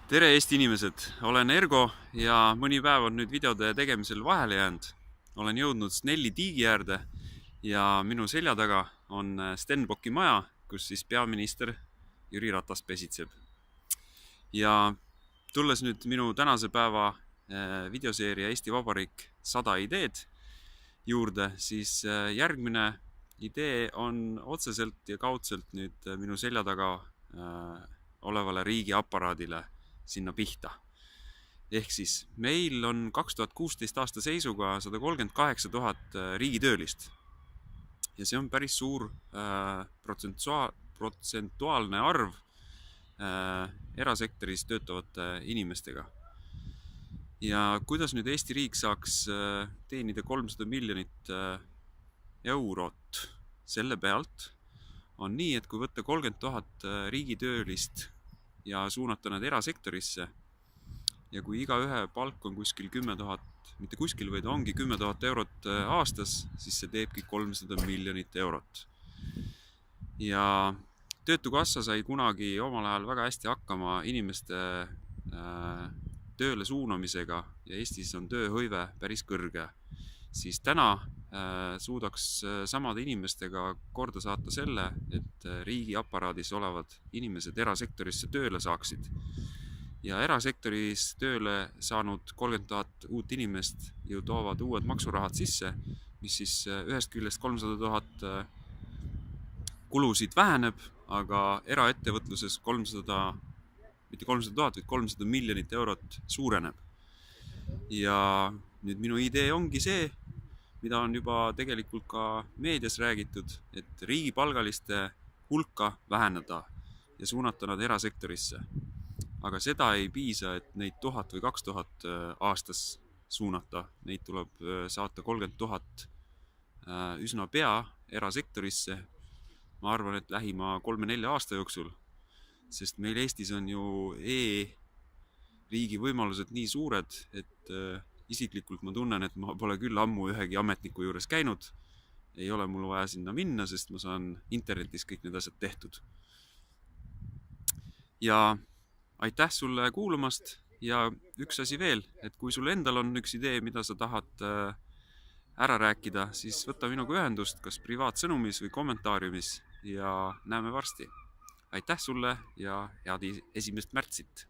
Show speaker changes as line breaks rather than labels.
Tere Eesti inimesed, olen Ergo ja mõni päev on nüüd videode tegemisel vahele jäänud. Olen jõudnud Snelli tiigi äärde ja minu selja taga on Stenbocki maja, kus siis peaminister Jüri Ratas pesitseb. Ja tulles nüüd minu tänase päeva videoseeria Eesti Vabariik 100 ideed juurde, siis järgmine idee on otseselt ja kaudselt nüüd minu selja taga olevale riigiaparaadile sinna pihta. Ehk siis meil on 2016 aasta seisuga 138 000 riigitöölist. Ja see on päris suur protsentuaalne arv erasektoris töötavate inimestega. Ja kuidas nüüd Eesti riik saaks teenida 300 miljonit eurot selle pealt, on nii, et kui võtta 30 000 riigitöölist ja suunata nad erasektorisse ja kui igaühe palk on kuskil 10 000, mitte kuskil, vaid ongi 10 000 eurot aastas, siis see teebki 300 miljonit eurot. Ja Töötukassa sai kunagi omal ajal väga hästi hakkama inimeste tööle suunamisega ja Eestis on tööhõive päris kõrge. Siis täna suudaks samade inimestega korda saata selle, et riigiaparaadis olevad inimesed erasektorisse tööle saaksid. Ja erasektoris tööle saanud 30 000 uut inimest ju toovad uued maksurahad sisse, mis siis ühest küljest 300 000 kulusid väheneb, aga eraettevõtluses mitte 300 000, vaid 300 miljonit eurot suureneb. Ja nüüd minu idee ongi see, mida on juba tegelikult ka meedias räägitud, et riigipalgaliste hulka vähendada ja suunata nad erasektorisse. Aga seda ei piisa, et neid 1000 või 2000 aastas suunata. Neid tuleb saata 30 000 üsna pea erasektorisse. Ma arvan, et lähima 3-4 aasta jooksul, sest meil Eestis on ju riigi võimalused nii suured, et isiklikult ma tunnen, et ma pole küll ammu ühegi ametniku juures käinud. Ei ole mul vaja sinna minna, sest ma saan internetis kõik need asjad tehtud. Ja aitäh sulle kuulamast ja üks asi veel, et kui sul endal on üks idee, mida sa tahad ära rääkida, siis võta minuga ühendust kas privaatsõnumis või kommentaariumis ja näeme varsti. Aitäh sulle ja head 1. märtsit!